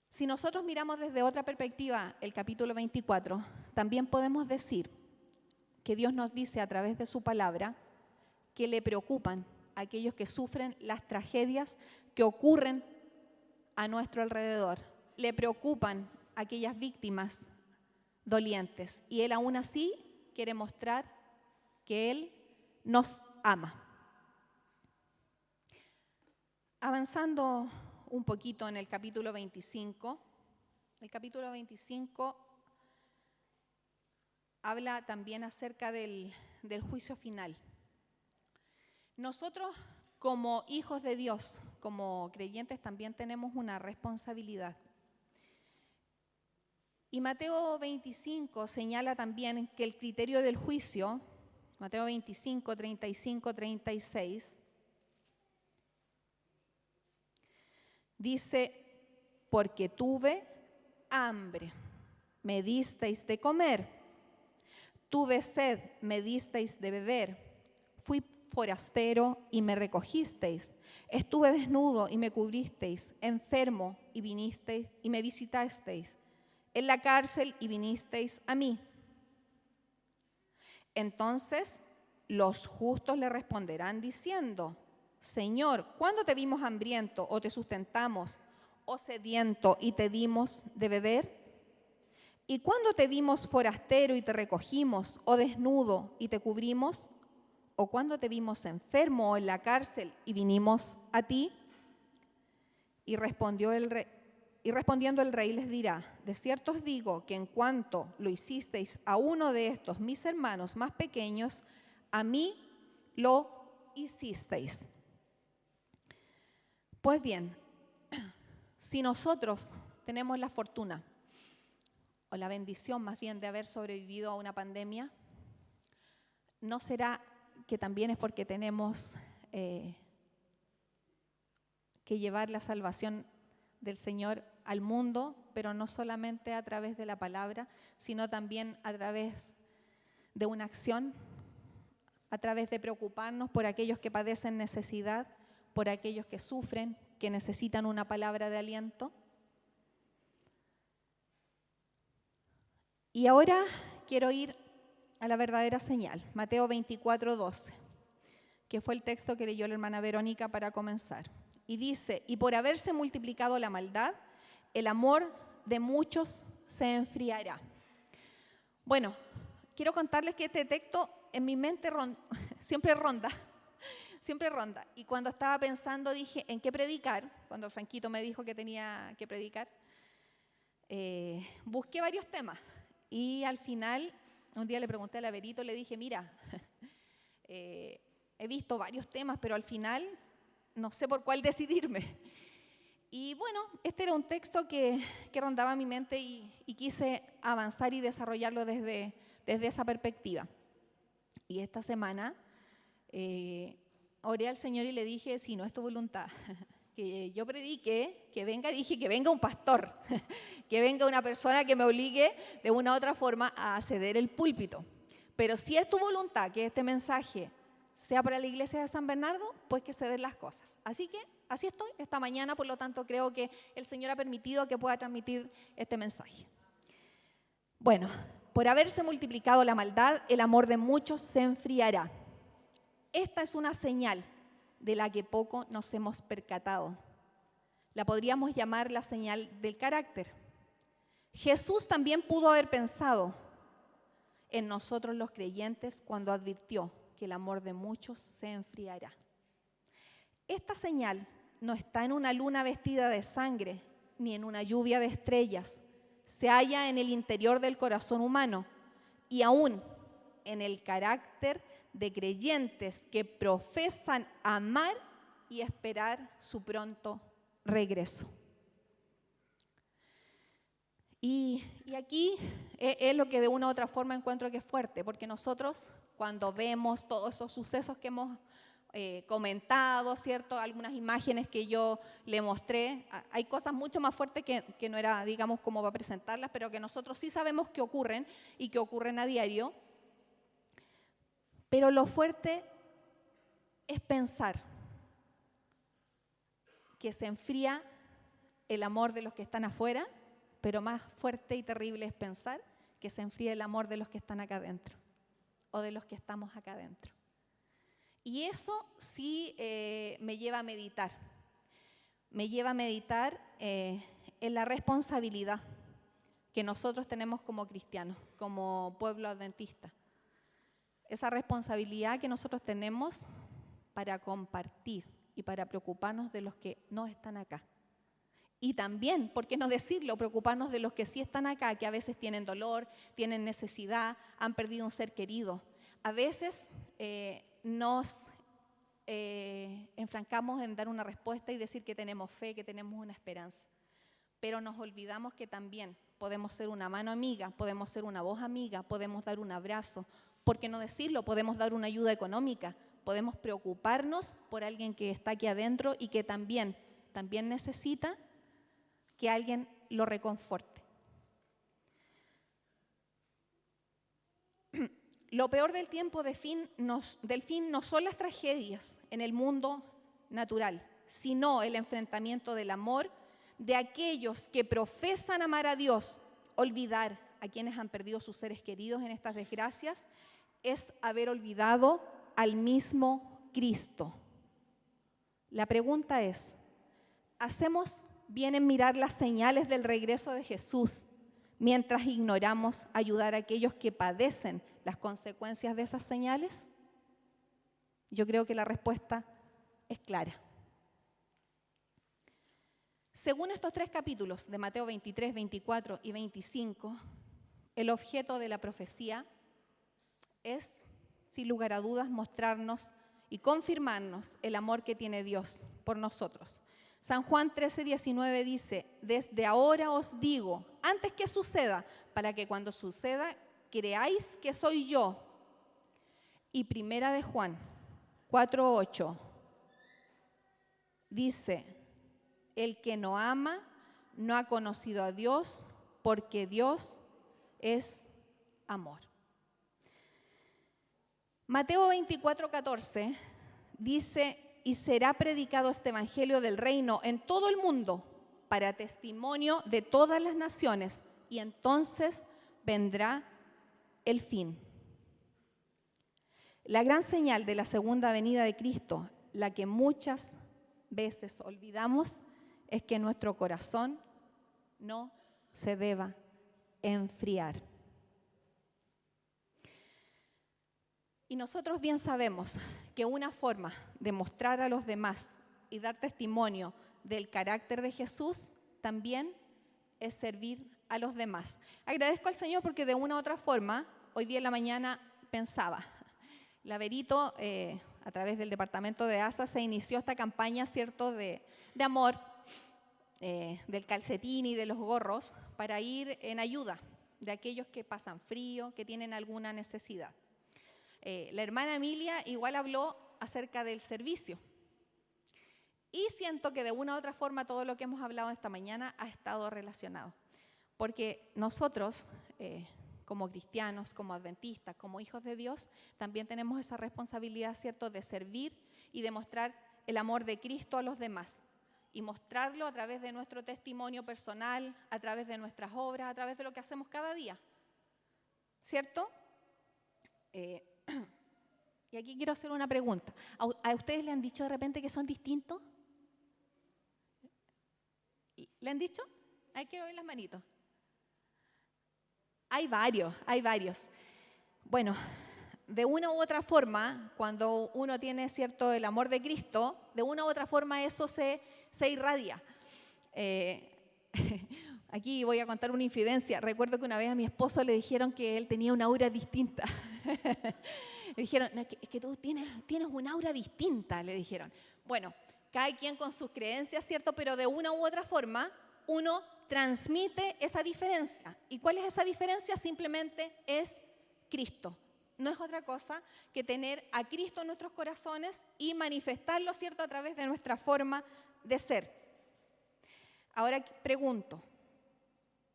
Si nosotros miramos desde otra perspectiva el capítulo 24, también podemos decir que Dios nos dice a través de su palabra que le preocupan a aquellos que sufren las tragedias que ocurren a nuestro alrededor. Le preocupan a aquellas víctimas dolientes. Y Él aún así quiere mostrar que Él nos ama. Avanzando un poquito en el capítulo 25, el capítulo 25 habla también acerca del juicio final. Nosotros como hijos de Dios, como creyentes, también tenemos una responsabilidad. Y Mateo 25 señala también que el criterio del juicio, Mateo 25, 35, 36, dice: porque tuve hambre, me disteis de comer, tuve sed, me disteis de beber, fui forastero y me recogisteis, estuve desnudo y me cubristeis, enfermo y vinisteis y me visitasteis, en la cárcel y vinisteis a mí. Entonces los justos le responderán diciendo: Señor, ¿cuándo te vimos hambriento o te sustentamos, o sediento y te dimos de beber? ¿Y cuándo te vimos forastero y te recogimos, o desnudo y te cubrimos? ¿O cuándo te vimos enfermo o en la cárcel y vinimos a ti? Y respondiendo el rey les dirá: de cierto os digo que en cuanto lo hicisteis a uno de estos mis hermanos más pequeños, a mí lo hicisteis. Pues bien, si nosotros tenemos la fortuna, o la bendición más bien, de haber sobrevivido a una pandemia, ¿no será que también es porque tenemos que llevar la salvación del Señor al mundo, pero no solamente a través de la palabra, sino también a través de una acción, a través de preocuparnos por aquellos que padecen necesidad, por aquellos que sufren, que necesitan una palabra de aliento. Y ahora quiero ir a la verdadera señal, Mateo 24:12, que fue el texto que leyó la hermana Verónica para comenzar. Y dice, y por haberse multiplicado la maldad, el amor de muchos se enfriará. Bueno, quiero contarles que este texto en mi mente siempre ronda. Y cuando estaba pensando, dije, ¿en qué predicar? Cuando Franquito me dijo que tenía que predicar, busqué varios temas. Y al final, un día le pregunté a la Verito, le dije, mira, he visto varios temas, pero al final no sé por cuál decidirme. Y bueno, este era un texto que rondaba mi mente y quise avanzar y desarrollarlo desde esa perspectiva. Y esta semana oré al Señor y le dije, si no es tu voluntad, que yo predique, que venga un pastor, que venga una persona que me obligue de una u otra forma a ceder el púlpito. Pero si es tu voluntad que este mensaje sea para la iglesia de San Bernardo, pues que se den las cosas. Así que así estoy esta mañana, por lo tanto creo que el Señor ha permitido que pueda transmitir este mensaje. Bueno, por haberse multiplicado la maldad, el amor de muchos se enfriará. Esta es una señal de la que poco nos hemos percatado. La podríamos llamar la señal del carácter. Jesús también pudo haber pensado en nosotros los creyentes cuando advirtió que el amor de muchos se enfriará. Esta señal no está en una luna vestida de sangre, ni en una lluvia de estrellas. Se halla en el interior del corazón humano y aún en el carácter de creyentes que profesan amar y esperar su pronto regreso. Y aquí es lo que de una u otra forma encuentro que es fuerte, porque nosotros cuando vemos todos esos sucesos que hemos comentado, ¿cierto? Algunas imágenes que yo le mostré, hay cosas mucho más fuertes que no era, digamos, como para presentarlas, pero que nosotros sí sabemos que ocurren y que ocurren a diario. Pero lo fuerte es pensar que se enfría el amor de los que están afuera, pero más fuerte y terrible es pensar que se enfría el amor de los que están acá adentro o de los que estamos acá adentro. Y eso sí me lleva a meditar. Me lleva a meditar en la responsabilidad que nosotros tenemos como cristianos, como pueblo adventista. Esa responsabilidad que nosotros tenemos para compartir y para preocuparnos de los que no están acá. Y también, ¿por qué no decirlo? Preocuparnos de los que sí están acá, que a veces tienen dolor, tienen necesidad, han perdido un ser querido. A veces nos enfrancamos en dar una respuesta y decir que tenemos fe, que tenemos una esperanza. Pero nos olvidamos que también podemos ser una mano amiga, podemos ser una voz amiga, podemos dar un abrazo. ¿Por qué no decirlo? Podemos dar una ayuda económica, podemos preocuparnos por alguien que está aquí adentro y que también necesita que alguien lo reconforte. Lo peor del tiempo del fin no son las tragedias en el mundo natural, sino el enfrentamiento del amor de aquellos que profesan amar a Dios. Olvidar a quienes han perdido sus seres queridos en estas desgracias es haber olvidado al mismo Cristo. La pregunta es, ¿hacemos bien en mirar las señales del regreso de Jesús mientras ignoramos ayudar a aquellos que padecen las consecuencias de esas señales? Yo creo que la respuesta es clara. Según estos 3 capítulos de Mateo 23, 24 y 25, el objeto de la profecía es, sin lugar a dudas, mostrarnos y confirmarnos el amor que tiene Dios por nosotros. San Juan 13, 19 dice, desde ahora os digo, antes que suceda, para que cuando suceda creáis que soy yo. Y primera de Juan 4, 8 dice, El que no ama no ha conocido a Dios, porque Dios es amor. Mateo 24:14 dice, y será predicado este evangelio del reino en todo el mundo para testimonio de todas las naciones, y entonces vendrá el fin. La gran señal de la segunda venida de Cristo, la que muchas veces olvidamos, es que nuestro corazón no se deba enfriar. Y nosotros bien sabemos que una forma de mostrar a los demás y dar testimonio del carácter de Jesús también es servir a los demás. Agradezco al Señor porque de una u otra forma, hoy día en la mañana pensaba, la Verito, a través del departamento de ASA, se inició esta campaña, ¿cierto?, de amor, del calcetín y de los gorros, para ir en ayuda de aquellos que pasan frío, que tienen alguna necesidad. La hermana Emilia igual habló acerca del servicio. Y siento que de una u otra forma todo lo que hemos hablado esta mañana ha estado relacionado. Porque nosotros, como cristianos, como adventistas, como hijos de Dios, también tenemos esa responsabilidad, ¿cierto?, de servir y de mostrar el amor de Cristo a los demás. Y mostrarlo a través de nuestro testimonio personal, a través de nuestras obras, a través de lo que hacemos cada día. ¿Cierto? Y aquí quiero hacer una pregunta. ¿A ustedes le han dicho de repente que son distintos? ¿Le han dicho? Ahí quiero ver las manitos. Hay varios. Bueno, de una u otra forma, cuando uno tiene, ¿cierto?, el amor de Cristo, de una u otra forma eso se irradia. Aquí voy a contar una infidencia. Recuerdo que una vez a mi esposo le dijeron que él tenía una aura distinta. Le dijeron, no, es que tú tienes una aura distinta, le dijeron. Bueno, cada quien con sus creencias, ¿cierto? Pero de una u otra forma, uno transmite esa diferencia. ¿Y cuál es esa diferencia? Simplemente es Cristo. No es otra cosa que tener a Cristo en nuestros corazones y manifestarlo, ¿cierto?, a través de nuestra forma de ser. Ahora pregunto,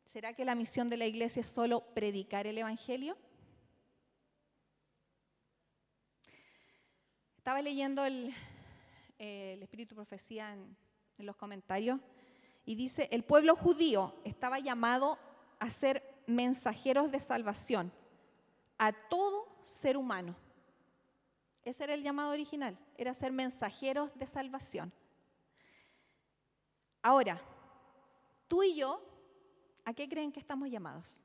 ¿será que la misión de la iglesia es solo predicar el evangelio? Estaba leyendo el Espíritu Profecía en los comentarios y dice, el pueblo judío estaba llamado a ser mensajeros de salvación a todo ser humano. Ese era el llamado original, era ser mensajeros de salvación. Ahora, tú y yo, ¿a qué creen que estamos llamados?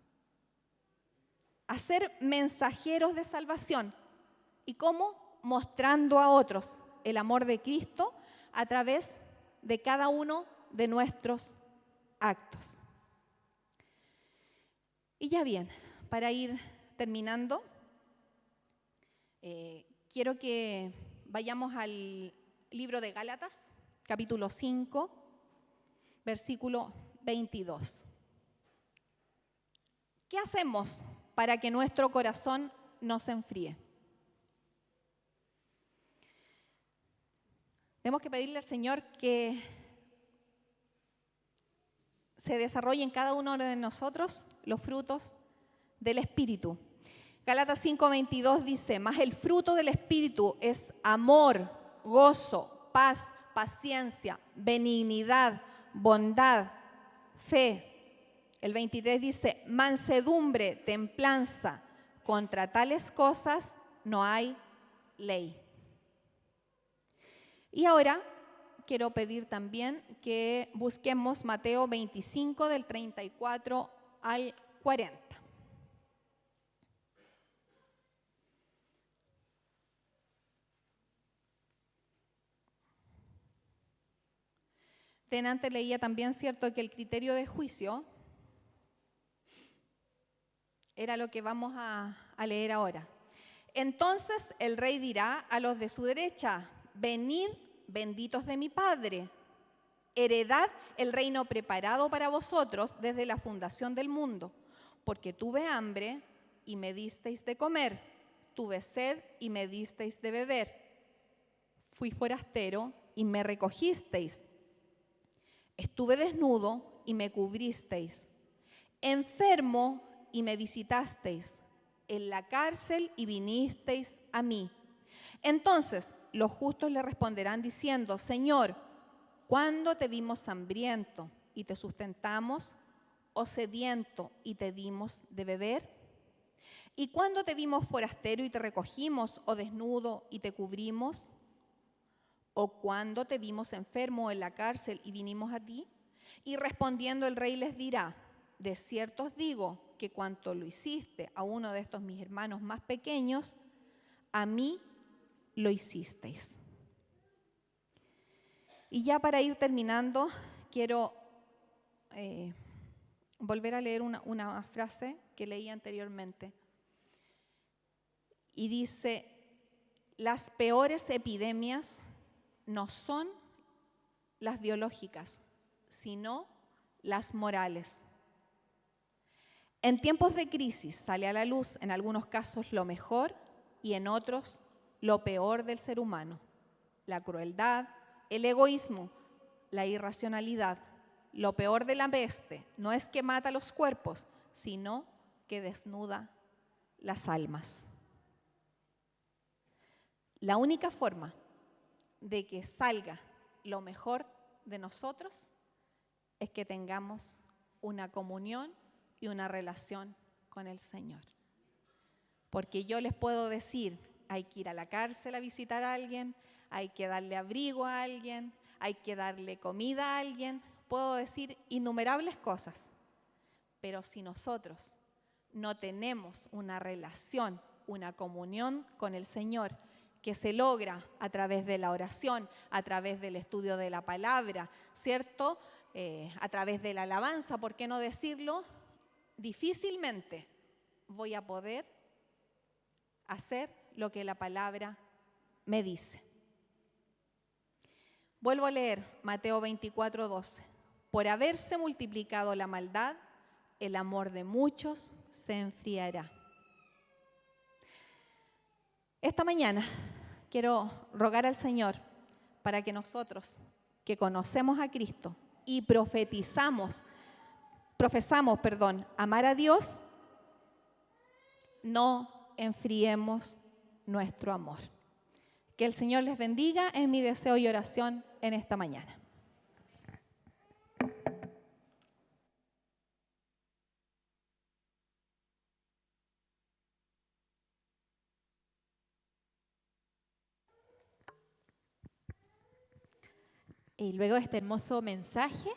A ser mensajeros de salvación. ¿Y cómo? Mostrando a otros el amor de Cristo a través de cada uno de nuestros actos. Y ya bien, para ir terminando, quiero que vayamos al libro de Gálatas, capítulo 5, versículo 22. ¿Qué hacemos para que nuestro corazón no se enfríe? Tenemos que pedirle al Señor que se desarrolle en cada uno de nosotros los frutos del Espíritu. Gálatas 5:22 dice, mas el fruto del Espíritu es amor, gozo, paz, paciencia, benignidad, bondad, fe. El 23 dice, mansedumbre, templanza, contra tales cosas no hay ley. Y ahora quiero pedir también que busquemos Mateo 25 del 34 al 40. Antes leía también, ¿cierto?, que el criterio de juicio era lo que vamos a leer ahora. Entonces el rey dirá a los de su derecha, venid, benditos de mi Padre, heredad el reino preparado para vosotros desde la fundación del mundo, porque tuve hambre y me disteis de comer, tuve sed y me disteis de beber, fui forastero y me recogisteis, Estuve desnudo y me cubristeis, enfermo y me visitasteis, en la cárcel y vinisteis a mí. Entonces los justos le responderán diciendo: Señor, ¿cuándo te vimos hambriento y te sustentamos, o sediento y te dimos de beber? ¿Y cuándo te vimos forastero y te recogimos, o desnudo y te cubrimos? ¿O cuándo te vimos enfermo en la cárcel y vinimos a ti? Y respondiendo el rey les dirá: de cierto os digo que cuanto lo hiciste a uno de estos mis hermanos más pequeños, a mí lo hicisteis. Y ya para ir terminando, quiero volver a leer una frase que leí anteriormente. Y dice: las peores epidemias no son las biológicas, sino las morales. En tiempos de crisis sale a la luz en algunos casos lo mejor y en otros lo peor del ser humano: la crueldad, el egoísmo, la irracionalidad. Lo peor de la peste no es que mata los cuerpos, sino que desnuda las almas. La única forma de que salga lo mejor de nosotros es que tengamos una comunión y una relación con el Señor. Porque yo les puedo decir, hay que ir a la cárcel a visitar a alguien, hay que darle abrigo a alguien, hay que darle comida a alguien, puedo decir innumerables cosas, pero si nosotros no tenemos una relación, una comunión con el Señor, que se logra a través de la oración, a través del estudio de la palabra, ¿cierto? A través de la alabanza, ¿por qué no decirlo? Difícilmente voy a poder hacer lo que la palabra me dice. Vuelvo a leer Mateo 24:12. Por haberse multiplicado la maldad, el amor de muchos se enfriará. Esta mañana quiero rogar al Señor para que nosotros, que conocemos a Cristo y profesamos, amar a Dios, no enfriemos nuestro amor. Que el Señor les bendiga, es mi deseo y oración en esta mañana. Y luego de este hermoso mensaje,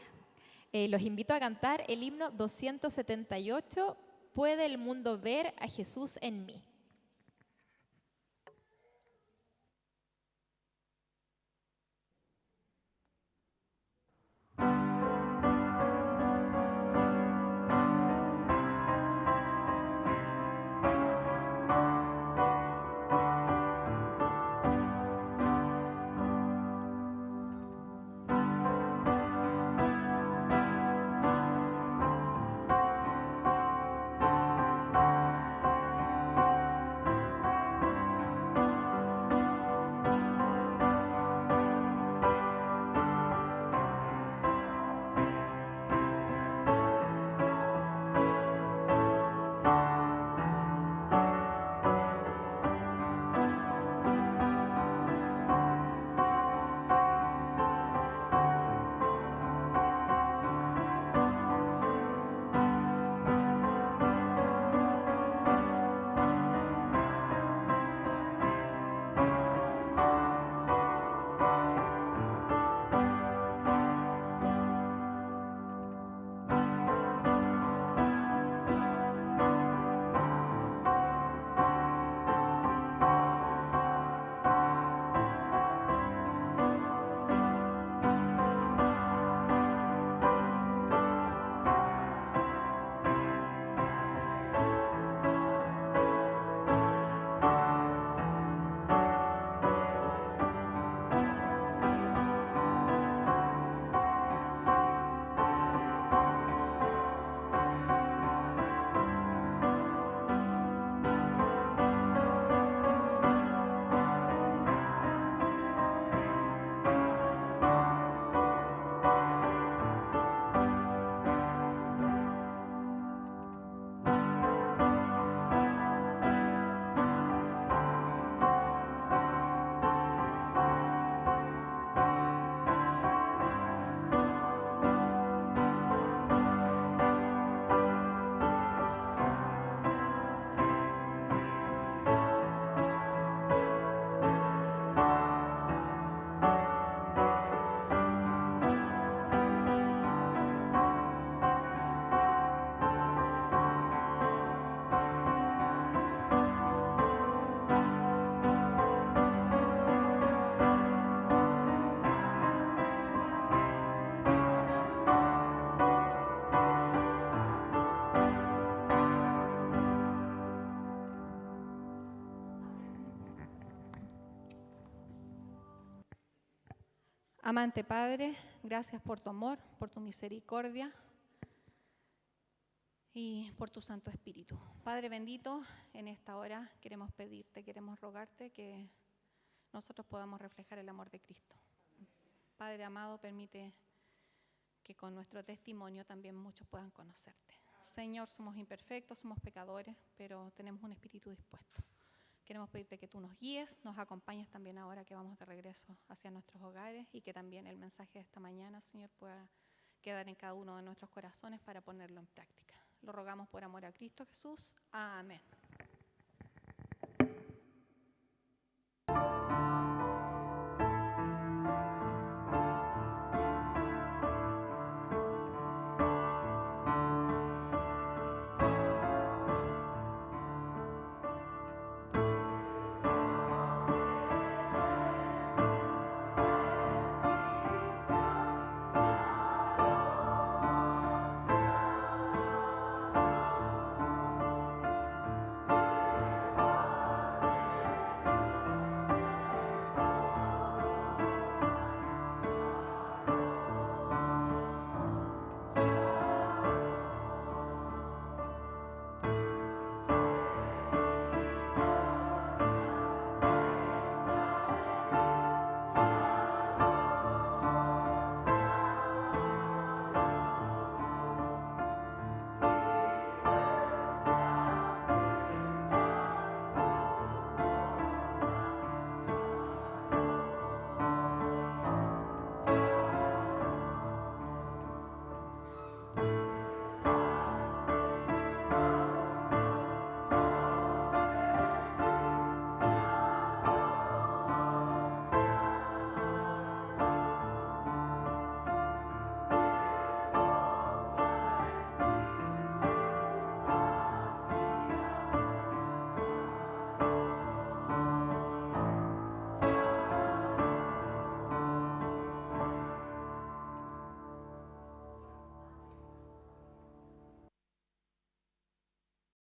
los invito a cantar el himno 278, ¿Puede el mundo ver a Jesús en mí? Amante Padre, gracias por tu amor, por tu misericordia y por tu Santo Espíritu. Padre bendito, en esta hora queremos pedirte, queremos rogarte que nosotros podamos reflejar el amor de Cristo. Padre amado, permite que con nuestro testimonio también muchos puedan conocerte. Señor, somos imperfectos, somos pecadores, pero tenemos un espíritu dispuesto. Queremos pedirte que tú nos guíes, nos acompañes también ahora que vamos de regreso hacia nuestros hogares y que también el mensaje de esta mañana, Señor, pueda quedar en cada uno de nuestros corazones para ponerlo en práctica. Lo rogamos por amor a Cristo Jesús. Amén.